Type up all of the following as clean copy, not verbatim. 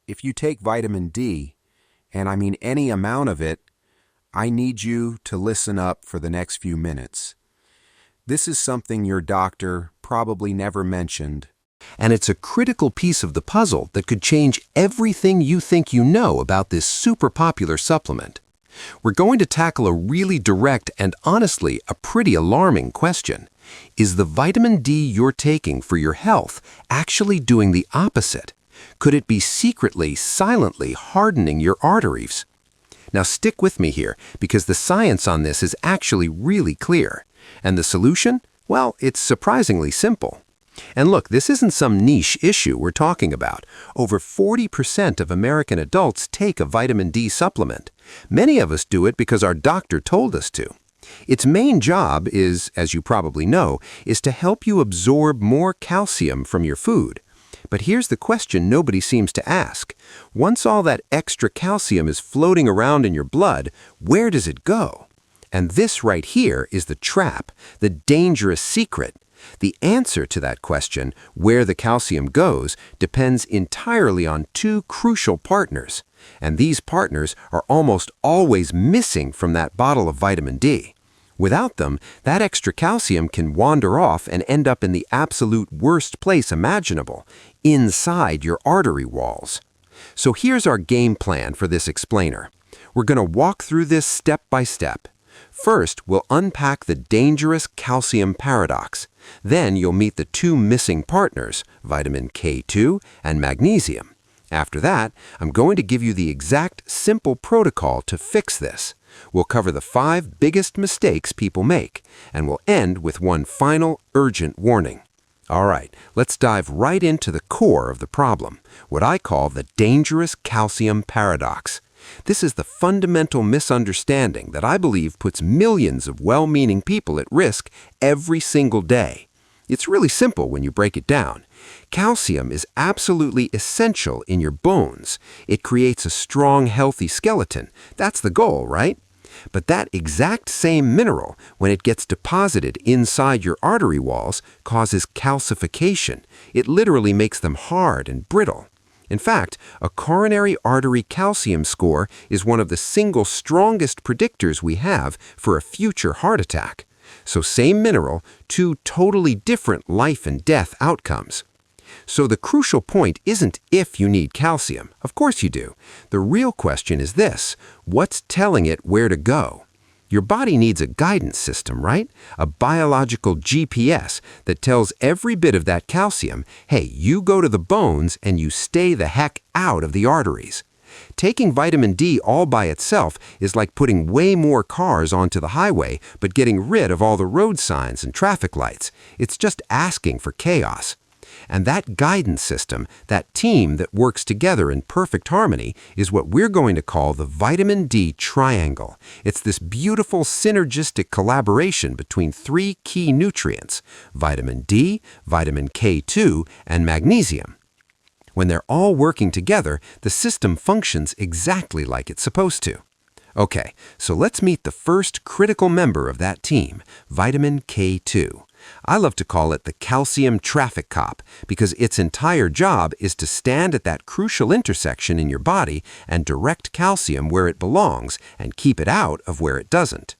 if you take vitamin D, and I mean any amount of it, I need you to listen up for the next few minutes. This is something your doctor probably never mentioned. And it's a critical piece of the puzzle that could change everything you think you know about this super popular supplement. We're going to tackle a really direct and honestly a pretty alarming question. Is the vitamin D you're taking for your health actually doing the opposite? Could it be secretly, silently hardening your arteries? Now stick with me here, because the science on this is actually really clear. And the solution? Well, it's surprisingly simple. And look, this isn't some niche issue we're talking about. Over 40% of American adults take a vitamin D supplement. Many of us do it because our doctor told us to. Its main job is, as you probably know, is to help you absorb more calcium from your food. But here's the question nobody seems to ask. Once all that extra calcium is floating around in your blood, where does it go? And this right here is the trap, the dangerous secret. The answer to that question, where the calcium goes, depends entirely on two crucial partners. And these partners are almost always missing from that bottle of vitamin D. Without them, that extra calcium can wander off and end up in the absolute worst place imaginable, inside your artery walls. So here's our game plan for this explainer. We're going to walk through this step by step. First, we'll unpack the dangerous calcium paradox. Then you'll meet the two missing partners, vitamin K2 and magnesium. After that, I'm going to give you the exact simple protocol to fix this. We'll cover the 5 biggest mistakes people make, and we'll end with one final urgent warning. All right, let's dive right into the core of the problem, what I call the dangerous calcium paradox. This is the fundamental misunderstanding that I believe puts millions of well-meaning people at risk every single day. It's really simple when you break it down. Calcium is absolutely essential in your bones. It creates a strong, healthy skeleton. That's the goal, right? But that exact same mineral, when it gets deposited inside your artery walls, causes calcification. It literally makes them hard and brittle. In fact, a coronary artery calcium score is one of the single strongest predictors we have for a future heart attack. So same mineral, two totally different life and death outcomes. So the crucial point isn't if you need calcium. Of course you do. The real question is this: what's telling it where to go? Your body needs a guidance system, right? A biological GPS that tells every bit of that calcium, hey, you go to the bones and you stay the heck out of the arteries. Taking vitamin D all by itself is like putting way more cars onto the highway but getting rid of all the road signs and traffic lights. It's just asking for chaos. And that guidance system, that team that works together in perfect harmony, is what we're going to call the vitamin D triangle. It's this beautiful synergistic collaboration between 3 key nutrients: vitamin D, vitamin K2, and magnesium. When they're all working together, the system functions exactly like it's supposed to. Okay, so let's meet the first critical member of that team, vitamin K2. I love to call it the calcium traffic cop because its entire job is to stand at that crucial intersection in your body and direct calcium where it belongs and keep it out of where it doesn't.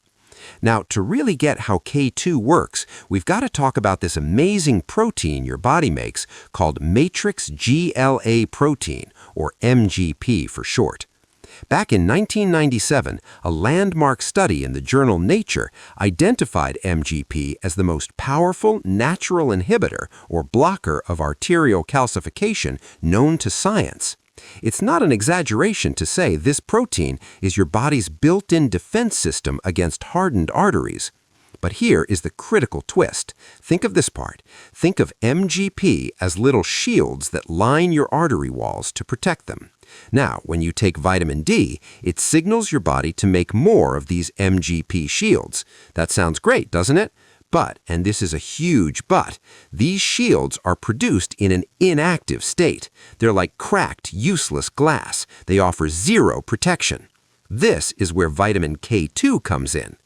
Now, to really get how K2 works, we've got to talk about this amazing protein your body makes called matrix GLA protein, or MGP for short. Back in 1997, a landmark study in the journal Nature identified MGP as the most powerful natural inhibitor or blocker of arterial calcification known to science. It's not an exaggeration to say this protein is your body's built-in defense system against hardened arteries. But here is the critical twist. Think of this part. Think of MGP as little shields that line your artery walls to protect them. Now, when you take vitamin D, it signals your body to make more of these MGP shields. That sounds great, doesn't it? But, and this is a huge but, these shields are produced in an inactive state. They're like cracked, useless glass. They offer zero protection. This is where vitamin K2 comes in.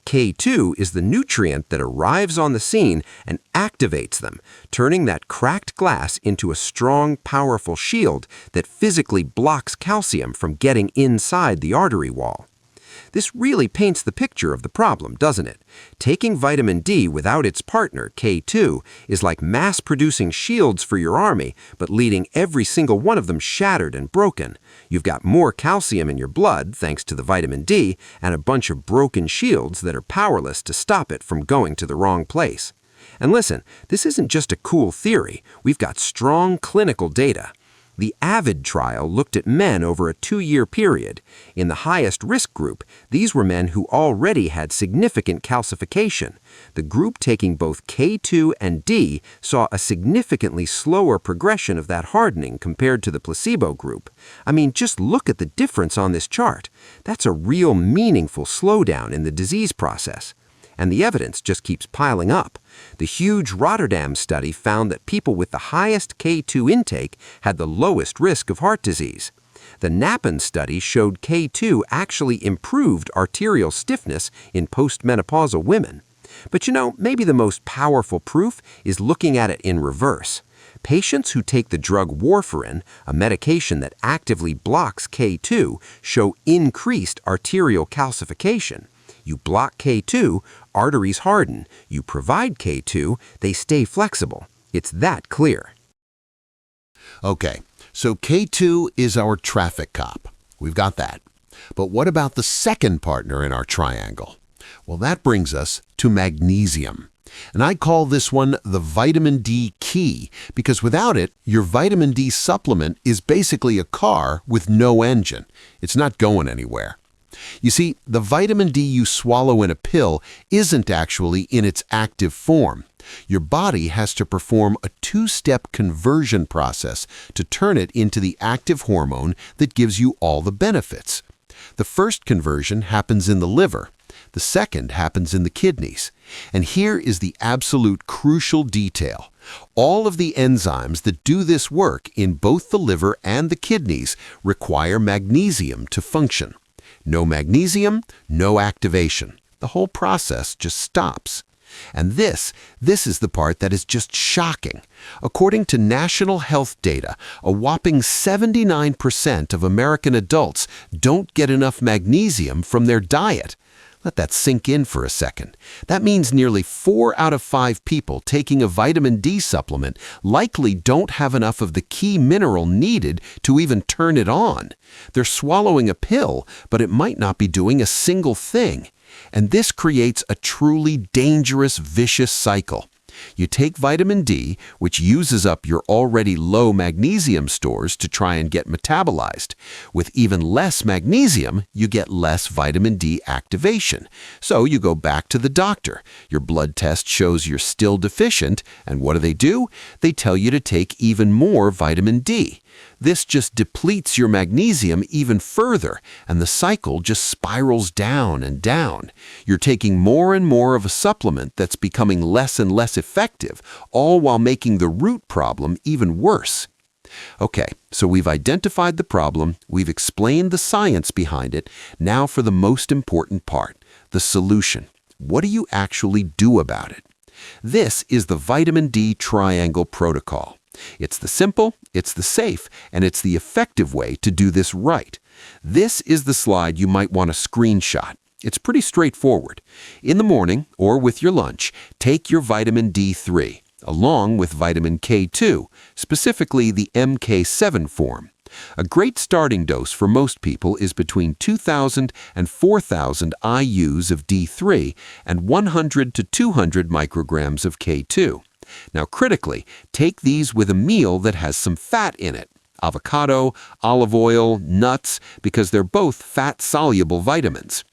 K2 is the nutrient that arrives on the scene and activates them, turning that cracked glass into a strong, powerful shield that physically blocks calcium from getting inside the artery wall. This really paints the picture of the problem, doesn't it? Taking vitamin D without its partner, K2, is like mass-producing shields for your army, but leaving every single one of them shattered and broken. You've got more calcium in your blood, thanks to the vitamin D, and a bunch of broken shields that are powerless to stop it from going to the wrong place. And listen, this isn't just a cool theory. We've got strong clinical data. The AVADEC Trial looked at men over a 2-year period. In the highest risk group, these were men who already had significant calcification. The group taking both K2 and D saw a significantly slower progression of that hardening compared to the placebo group. I mean, just look at the difference on this chart. That's a real meaningful slowdown in the disease process. And the evidence just keeps piling up. The huge Rotterdam study found that people with the highest K2 intake had the lowest risk of heart disease. The Nappen study showed K2 actually improved arterial stiffness in postmenopausal women. But you know, maybe the most powerful proof is looking at it in reverse. Patients who take the drug Warfarin, a medication that actively blocks K2, show increased arterial calcification. You block K2, arteries harden. You provide K2, they stay flexible. It's that clear. Okay, so K2 is our traffic cop. We've got that. But what about the second partner in our triangle? Well, that brings us to magnesium. And I call this one the vitamin D key, because without it, your vitamin D supplement is basically a car with no engine. It's not going anywhere. You see, the vitamin D you swallow in a pill isn't actually in its active form. Your body has to perform a 2-step conversion process to turn it into the active hormone that gives you all the benefits. The first conversion happens in the liver. The second happens in the kidneys. And here is the absolute crucial detail. All of the enzymes that do this work in both the liver and the kidneys require magnesium to function. No magnesium, no activation. The whole process just stops. And this is the part that is just shocking. According to national health data, a whopping 79% of American adults don't get enough magnesium from their diet. Let that sink in for a second. That means nearly 4 out of 5 people taking a vitamin D supplement likely don't have enough of the key mineral needed to even turn it on. They're swallowing a pill, but it might not be doing a single thing. And this creates a truly dangerous, vicious cycle. You take vitamin D, which uses up your already low magnesium stores to try and get metabolized. With even less magnesium, you get less vitamin D activation. So you go back to the doctor. Your blood test shows you're still deficient, and what do? They tell you to take even more vitamin D. This just depletes your magnesium even further, and the cycle just spirals down and down. You're taking more and more of a supplement that's becoming less and less effective, all while making the root problem even worse. Okay, so we've identified the problem, we've explained the science behind it. Now for the most important part, the solution. What do you actually do about it? This is the vitamin D triangle protocol. It's the simple, it's the safe, and it's the effective way to do this right. This is the slide you might want to screenshot. It's pretty straightforward. In the morning, or with your lunch, take your vitamin D3, along with vitamin K2, specifically the MK7 form. A great starting dose for most people is between 2,000 and 4,000 IUs of D3 and 100 to 200 micrograms of K2. Now, critically, take these with a meal that has some fat in it. Avocado, olive oil, nuts, because they're both fat-soluble vitamins.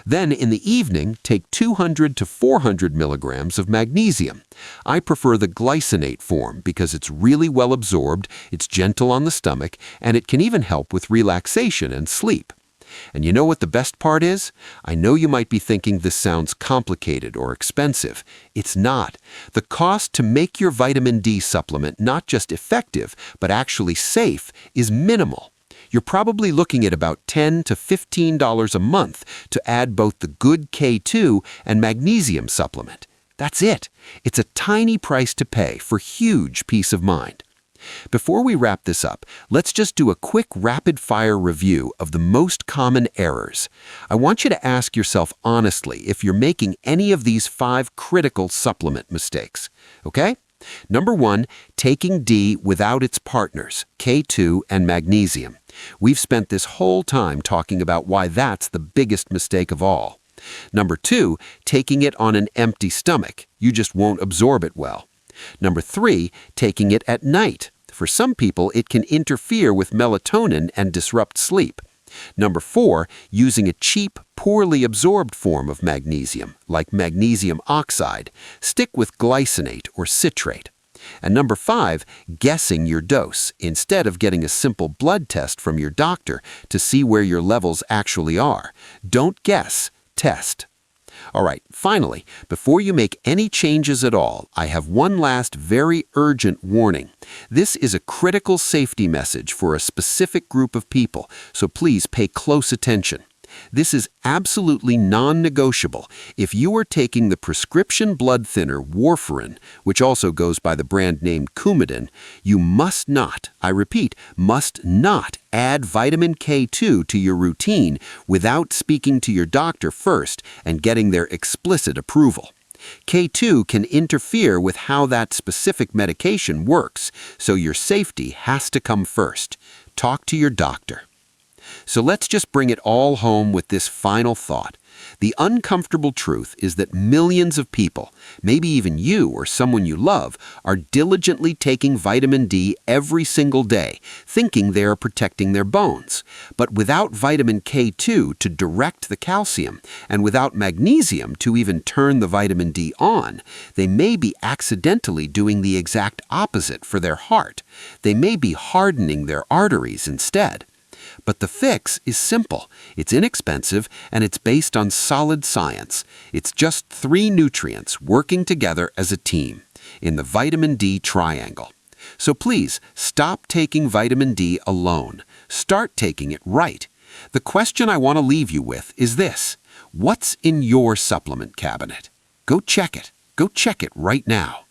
Then, in the evening, take 200 to 400 milligrams of magnesium. I prefer the glycinate form because it's really well absorbed, it's gentle on the stomach, and it can even help with relaxation and sleep. And you know what the best part is? I know you might be thinking this sounds complicated or expensive. It's not. The cost to make your vitamin D supplement not just effective, but actually safe, is minimal. You're probably looking at about $10 to $15 a month to add both the good K2 and magnesium supplement. That's it. It's a tiny price to pay for huge peace of mind. Before we wrap this up, let's just do a quick rapid-fire review of the most common errors. I want you to ask yourself honestly if you're making any of these 5 critical supplement mistakes. Okay? Number 1, taking D without its partners, K2 and magnesium. We've spent this whole time talking about why that's the biggest mistake of all. Number 2, taking it on an empty stomach. You just won't absorb it well. Number 3, taking it at night. For some people, it can interfere with melatonin and disrupt sleep. Number 4, using a cheap, poorly absorbed form of magnesium, like magnesium oxide. Stick with glycinate or citrate. And number 5, guessing your dose instead of getting a simple blood test from your doctor to see where your levels actually are. Don't guess, test. All right, finally, before you make any changes at all, I have one last very urgent warning. This is a critical safety message for a specific group of people, so please pay close attention. This is absolutely non-negotiable. If you are taking the prescription blood thinner Warfarin, which also goes by the brand name Goodman, you must not, I repeat, must not add vitamin K2 to your routine without speaking to your doctor first and getting their explicit approval. K2 can interfere with how that specific medication works, so your safety has to come first. Talk to your doctor. So let's just bring it all home with this final thought. The uncomfortable truth is that millions of people, maybe even you or someone you love, are diligently taking vitamin D every single day, thinking they are protecting their bones. But without vitamin K2 to direct the calcium, and without magnesium to even turn the vitamin D on, they may be accidentally doing the exact opposite for their heart. They may be hardening their arteries instead. But the fix is simple, it's inexpensive, and it's based on solid science. It's just 3 nutrients working together as a team in the vitamin D triangle. So please, stop taking vitamin D alone. Start taking it right. The question I want to leave you with is this: what's in your supplement cabinet? Go check it. Go check it right now.